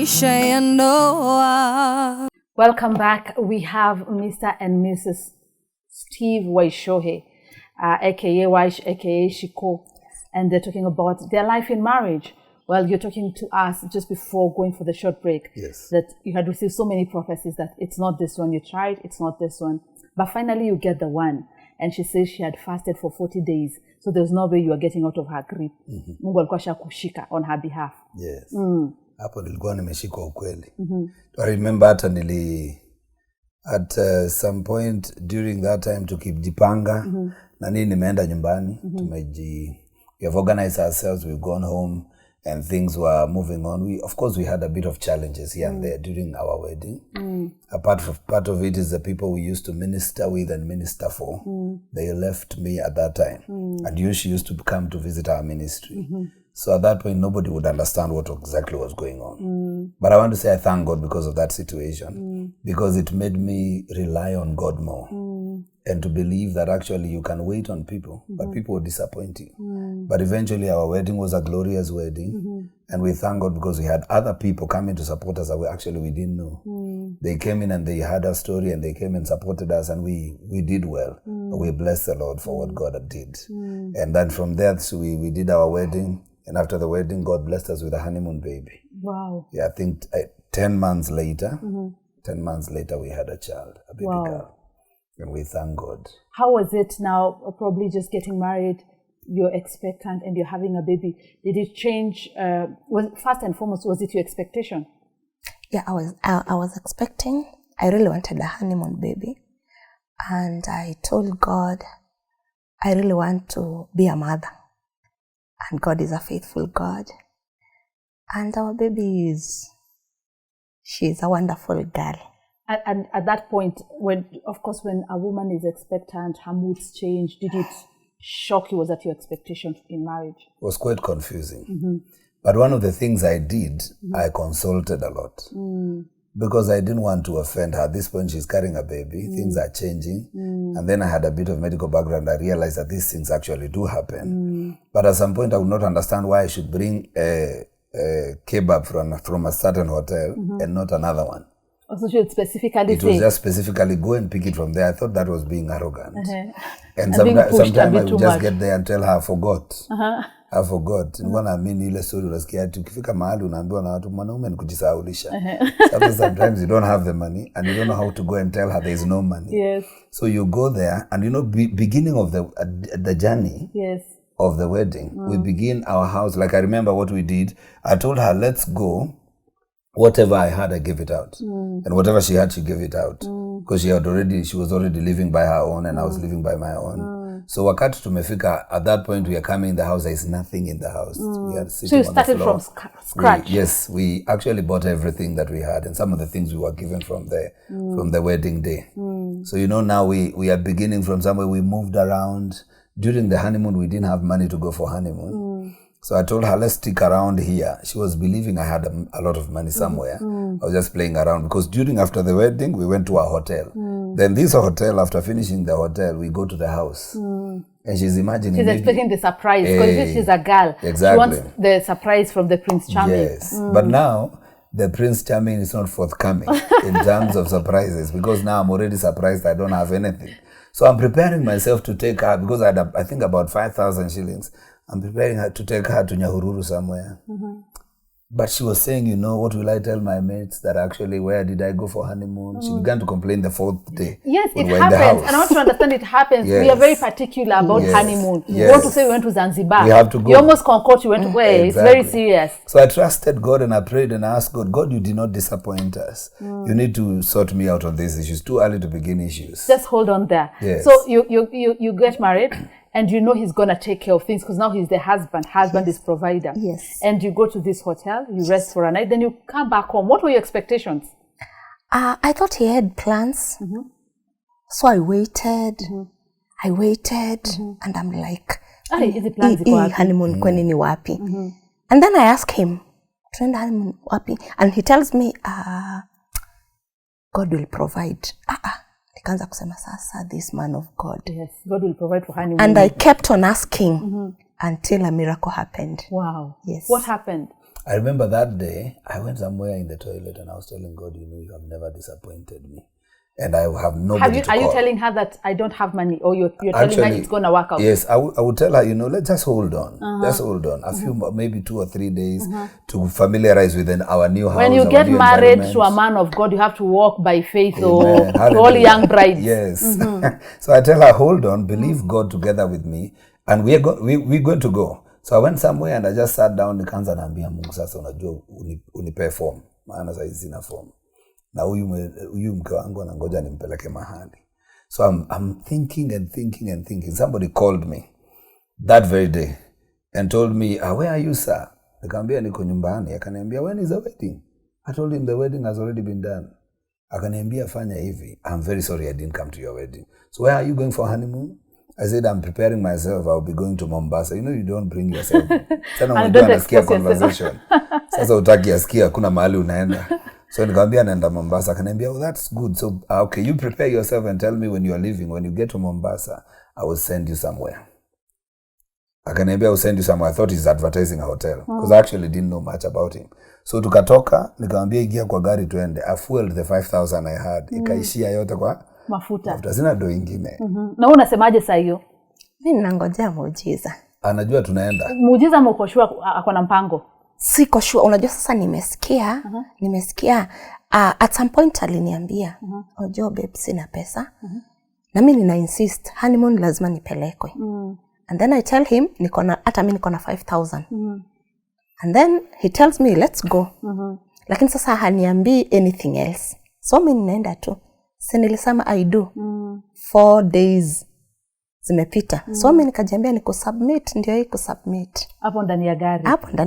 MAISHA and Ndoa. Welcome back. We have Mr. and Mrs. Steve WYSH, aka WYSH, aka Shiko, and they're talking about their life in marriage. Well, you're talking to us just before going for the short break. Yes. That you had received so many prophecies that it's not this one. You tried, it's not this one. But finally you get the one. And she says she had fasted for 40 days. So there's no way you are getting out of her grip. Mungu alikuwa shakushika on her behalf. Yes. Hapo nilikuwa nimeshikwa ukweli. I remember hata at some point during that time tukijipanga na nini nimeenda nyumbani we have organized ourselves, we've gone home and things were moving on. Of course we had a bit of challenges here and there during our wedding. Part of it is the people we used to minister with and minister for. They left me at that time. And she used to come to visit our ministry. So at that point, nobody would understand what exactly was going on. But I want to say I thank God because of that situation. Because it made me rely on God more. And to believe that actually you can wait on people, but people will disappoint you. But eventually our wedding was a glorious wedding. And we thank God because we had other people coming to support us that we didn't know. They came in and they heard our story and they came and supported us and we did well. We blessed the Lord for what God did. And then from there, so we did our wedding. And after the wedding, God blessed us with a honeymoon baby. Wow. Yeah, I think 10 months later, 10 months later, we had a child, a baby girl. And we thank God. How was it now, probably just getting married, you're expectant and you're having a baby? Did it change, first and foremost, was it your expectation? Yeah, I was expecting. I really wanted a honeymoon baby. And I told God, I really want to be a mother. And God is a faithful God. And our baby she's a wonderful girl. And at that point, when a woman is expectant, her moods change. Did it shock you? Was that your expectation in marriage? It was quite confusing. But one of the things I did, I consulted a lot. Because I didn't want to offend her. At this point, she's carrying a baby. Things are changing. And then I had a bit of medical background. I realized that these things actually do happen. But at some point, I would not understand why I should bring a kebab from a certain hotel and not another one. Also, should specifically it was just specifically go and pick it from there. I thought that was being arrogant. And sometimes I would just get there and tell her, I forgot. I forgot. Nilikuwa mimi ile story unasikia tukifika mahali unaambiwa na watu mwanaume ni kujisahaulisha. Sometimes you don't have the money and you don't know how to go and tell her there is no money. Yes. So you go there and beginning of the journey. Yes. Of the wedding, we begin our house. Like I remember what we did. I told her, let's go. Whatever I had, I gave it out. And whatever she had, she gave it out. Because she was already living by her own and I was living by my own. So wakati tumefika, at that point we are coming in the house, there is nothing in the house. We are sitting so you started from scratch? Yes, we actually bought everything that we had and some of the things we were given from the wedding day. So now we are beginning from somewhere. We moved around. During the honeymoon, we didn't have money to go for honeymoon. So I told her, let's stick around here. She was believing I had a lot of money somewhere. I was just playing around because after the wedding, we went to a hotel. Then this hotel, after finishing the hotel, we go to the house. And she's imagining. She's expecting the surprise because she's a girl. Exactly. She wants the surprise from the Prince Charming. Yes. But now, the Prince Charming is not forthcoming in terms of surprises because now I'm already surprised I don't have anything. So I'm preparing myself to take her because I had, I think, about 5,000 shillings. I'm preparing her to take her to Nyahururu somewhere. But she was saying, what will I tell my mates that actually, where did I go for honeymoon? She began to complain the 4th day. Yes, it happens. And I want to understand it happens. Yes. We are very particular about honeymoon. Yes. You want to say we went to Zanzibar. We have to go. You almost concord you went to where? Exactly. It's very serious. So I trusted God and I prayed and I asked God, you did not disappoint us. You need to sort me out on these issues. Too early to begin issues. Just hold on there. Yes. So you get married. And he's going to take care of things because now he's the husband. Husband is provider. Yes. And you go to this hotel, you rest for a night, then you come back home. What were your expectations? I thought he had plans. So I waited. And I'm like, honeymoon kweni ni wapi? And then I ask him, trend honeymoon wapi? And he tells me, God will provide. Nikaanza kusema sasa, this man of God. Yes, God will provide for honeymoon. And I kept on asking until a miracle happened. Wow. Yes. What happened? I remember that day, I went somewhere in the toilet and I was telling God, you have never disappointed me. And I have nobody to call. Are you telling her that I don't have money, or you're telling her it's going to work out? Yes, I would tell her, let's just hold on. Just hold on. A few, maybe 2 or 3 days to familiarize with our new house. When you get married to a man of God, you have to walk by faith. Amen. Or to all young brides. Yes. So I tell her, hold on, believe God together with me, and we're going to go. So I went somewhere and I just sat down, nikaanza naambia Mungu, sasa unajua unipe form. Maana sasa sina form. Na huyu mke wangu anangoja nimpeleke mahali. So I'm thinking and thinking and thinking. Somebody called me that very day and told me, where are you, sir? Nikamwambia niko nyumbani. Akaniambia, when is the wedding? I told him the wedding has already been done. Akaniambia, fanya hivi, I'm very sorry I didn't come to your wedding. So where are you going for honeymoon? I said, I'm preparing myself. I'll be going to Mombasa. You don't bring yourself. Sana unajua nasikia conversation. Sasa utaki asikia kuna mahali unaenda. So nikamwambia naenda Mombasa. Akaniambia, oh, that's good. So okay, you prepare yourself and tell me when you are leaving. When you get to Mombasa, I will send you somewhere. Akaniambia, I will send you somewhere. I thought he's advertising a hotel because I actually didn't know much about him. So tukatoka, nikamwambia ingia kwa gari tuende. I fueled the 5,000 I had. Ikaishia yote kwa mafuta. Sina do ingine. Na unasemaje saa hiyo? Mimi ninangojea muujiza. Anajua tunaenda. Muujiza mko sure ako na mpango? Siko sure. Unajua sasa nimesikia at some point aliniambia, "Ojo babe, sina pesa." Na mimi nina insist honeymoon lazima nipelekwe. And then I tell him hata mimi niko na 5,000. And then he tells me let's go. Lakini sasa haniambii anything else. So mimi ninaenda tu. Sasa nilisema I do. 4 days zimepita. So mimi nikajiambia niko submit, ndio hii kusubmit. Hapo ndani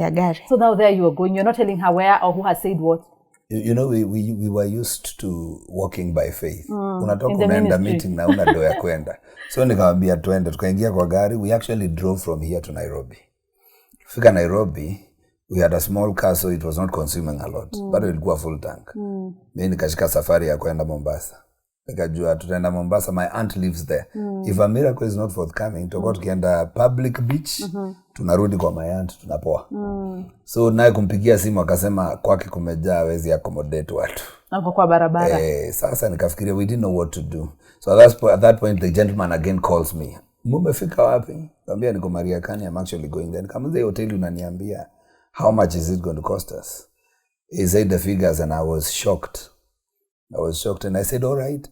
ya gari. So now there you are going. You're not telling her where or who has said what. We were used to walking by faith. Unatoka unaenda meeting na una do ya kwenda. So nikamwambia tuende, tukaingia kwa gari. We actually drove from here to Nairobi. Fika Nairobi, we had a small car, so it was not consuming a lot. But ilikuwa full tank. Mimi nikashika safari ya kwenda Mombasa. Nikajua tutaenda Mombasa, my aunt lives there. If a miracle is not forthcoming, tutakuwa tukienda public beach, tunarudi kwa my aunt, tunapoa. So naye kumpigia simu akasema kwake kumejaa, hawezi accommodate watu. Hapo kwa barabara. Sasa nikafikiria we didn't know what to do. So at that point the gentleman again calls me. Mumefika wapi? Nikamwambia niko Mariakani, I'm actually going there. Nikamwambia hotel unaniambia, how much is it going to cost us? He said the figures and I was shocked. And I said, all right.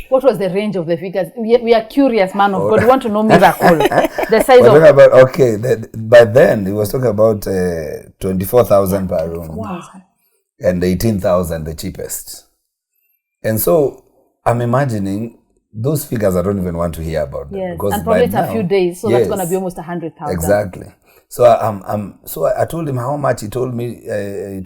What was the range of the figures? We are curious, man of God. We want to know miracle. The size of... by then, he was talking about 24,000 per room. Wow. And 18,000 the cheapest. And so, I'm imagining those figures I don't even want to hear about them. Yes, because and probably it's a few days, so that's going to be almost 100,000. Exactly. So I told him how much. He told me he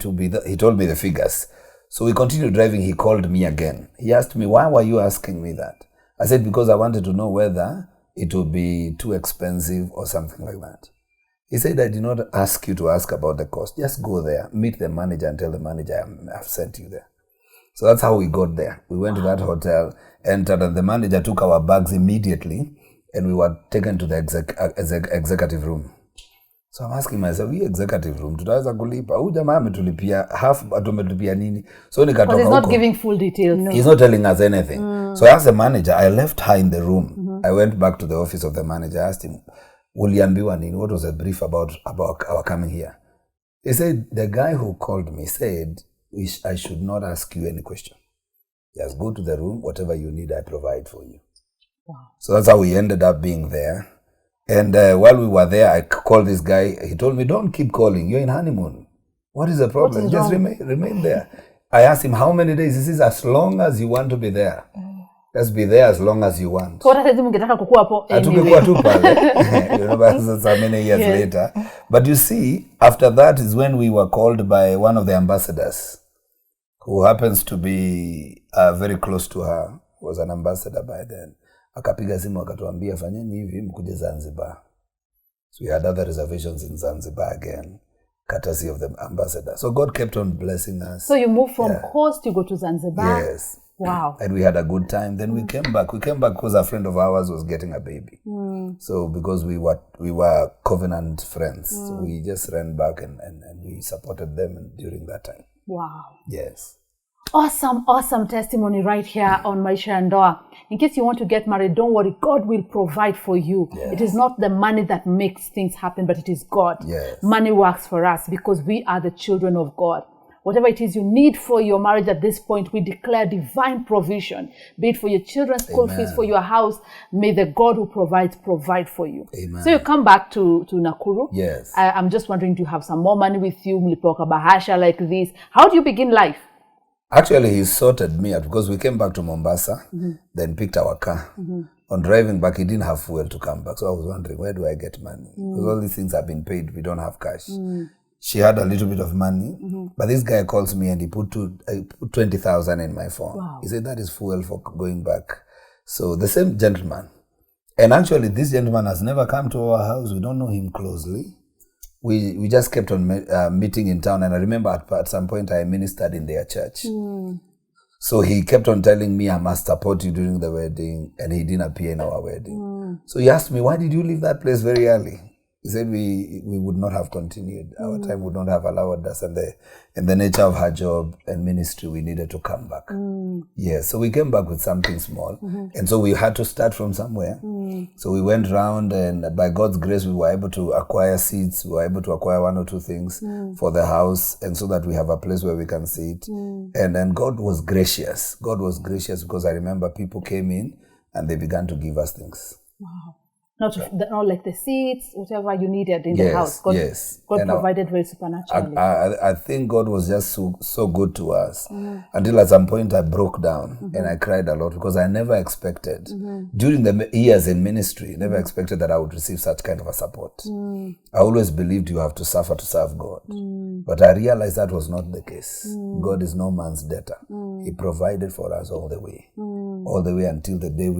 told me the figures. So we continued driving. He called me again. He asked me, why were you asking me that? I said, because I wanted to know whether it would be too expensive or something like that. He said, I did not ask you to ask about the cost. Just go there, meet the manager and tell the manager I've sent you there. So that's how we got there. We went to that hotel, entered, and the manager took our bags immediately, and we were taken to the executive room. So I'm asking myself, hii executive room, tutaweza kulipa? Huyu jamaa ametulipia half, ametulipia nini? So nikatoka huko. He's not giving full details. No. He's not telling us anything. So as a manager, I left her in the room. I went back to the office of the manager, asked him, uliambiwa nini? What was the brief about our coming here? He said, the guy who called me said, I should not ask you any question. Just go to the room, whatever you need, I provide for you. Wow. So that's how we ended up being there. And while we were there, I called this guy. He told me, don't keep calling. You're in honeymoon. What is the problem? Just remain there. I asked him, how many days? He says, as long as you want to be there. Just be there as long as you want. Kwa hata mungetaka kukua hapo anyway. Tu pale. So many years later. But you see, after that is when we were called by one of the ambassadors, who happens to be very close to her, was an ambassador by then. Akapiga simu akatuambia fanyeni hivi mkuje Zanzibar. So we had other reservations in Zanzibar again, courtesy of the ambassador. So God kept on blessing us. So you moved from Coast, you go to Zanzibar. Yes. Wow. And we had a good time. Then we came back. We came back because a friend of ours was getting a baby. So because we were covenant friends, so we just ran back and we supported them during that time. Wow. Yes. Awesome testimony right here on MAISHA and Ndoa. In case you want to get married, don't worry. God will provide for you. Yes. It is not the money that makes things happen, but it is God. Yes. Money works for us because we are the children of God. Whatever it is you need for your marriage at this point, we declare divine provision. Be it for your children's school fees, for your house. May the God who provides provide for you. Amen. So you come back to Nakuru. Yes. I'm just wondering, do you have some more money with you? Mlipoka bahasha like this. How do you begin life? Actually, he sorted me out because we came back to Mombasa, then picked our car. On driving back, he didn't have fuel to come back. So I was wondering, where do I get money? Because all these things have been paid. We don't have cash. She had a little bit of money, but this guy calls me and he put 20,000 in my phone. Wow. He said, that is fuel for going back. So the same gentleman. And actually, this gentleman has never come to our house. We don't know him closely. We just kept on meeting in town, and I remember at some point I ministered in their church. So he kept on telling me I must support you during the wedding, and he didn't appear in our wedding. So he asked me, why did you leave that place very early? He said we would not have continued. Our time would not have allowed us, and the nature of her job and ministry, we needed to come back. Yes, so we came back with something small, and so we had to start from somewhere. So we went round, and by God's grace, we were able to acquire seats. We were able to acquire one or two things for the house, and so that we have a place where we can sit. And then God was gracious. God was gracious because I remember people came in and they began to give us things. Wow. Not like the seats, whatever you needed in the house. God provided very supernaturally. I think God was just so good to us until at some point I broke down and I cried a lot because I never expected, during the years in ministry, never expected that I would receive such kind of a support. I always believed you have to suffer to serve God. But I realized that was not the case. God is no man's debtor. He provided for us all the way until the day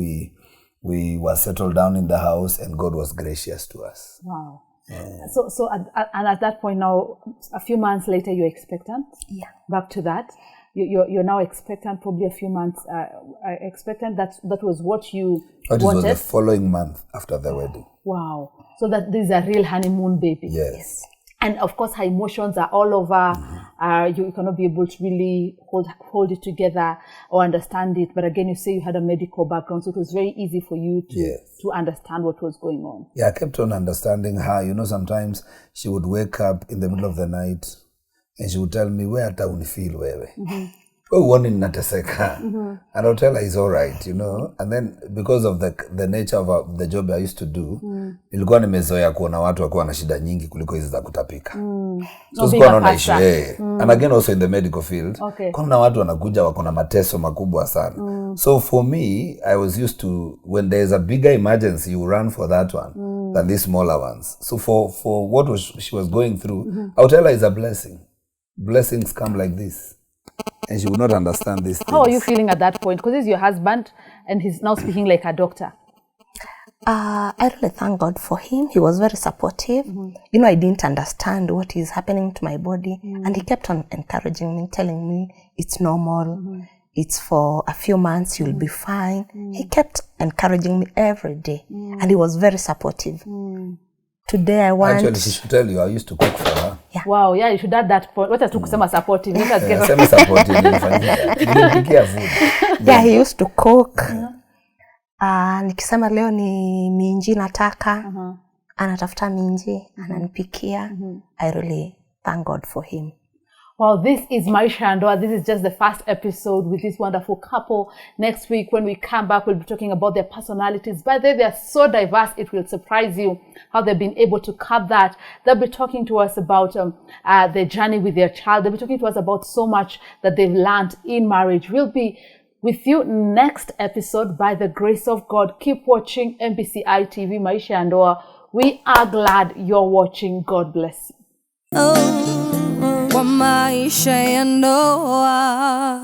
we were settled down in the house, and God was gracious to us. Wow. Yeah. So at that point now, a few months later, you're expectant? Yeah. Back to that. You're now expectant, probably a few months expectant. That was what you wanted? It was the following month after the wedding. Wow. So that this is a real honeymoon baby. Yes. And of course, her emotions are all over. You cannot be able to really hold it together or understand it. But again, you say you had a medical background, so it was very easy for you to understand what was going on. Yeah, I kept on understanding her. Sometimes she would wake up in the middle of the night and she would tell me, where do you feel, wewe? And I'll tell her it's all right, And then because of the nature of the job I used to do, nilikuwa nimezoea kuona watu wakiwa na shida nyingi kuliko hizi za kutapika. So sikuwa naona issue. And again also in the medical field, kuna watu wanakuja wako na mateso makubwa sana. So for me, I was used to, when there's a bigger emergency, you run for that one than these smaller ones. So for what she was going through, I'll tell her it's a blessing. Blessings come like this. And she would not understand this. How are you feeling at that point? Because he's your husband and he's now speaking like a doctor. I really thank God for him. He was very supportive. I didn't understand what is happening to my body. And he kept on encouraging me, telling me it's normal. It's for a few months, you'll be fine. He kept encouraging me every day. And he was very supportive. Today I want... Actually, she should tell you, I used to cook for her. Yeah. Wow, yeah, you should add that point. What has to say supportive? Semi-supportive. Yeah, he used to cook. Nikisema leo ni minji nataka. Anatafuta minji, ananipikia. I really thank God for him. Well, this is MAISHA and Ndoa. This is just the first episode with this wonderful couple. Next week, when we come back, we'll be talking about their personalities. By the way, they are so diverse, it will surprise you how they've been able to cut that. They'll be talking to us about their journey with their child. They'll be talking to us about so much that they've learned in marriage. We'll be with you next episode by the grace of God. Keep watching MBCI TV, MAISHA and Ndoa. We are glad you're watching. God bless you. MAISHA and Ndoa.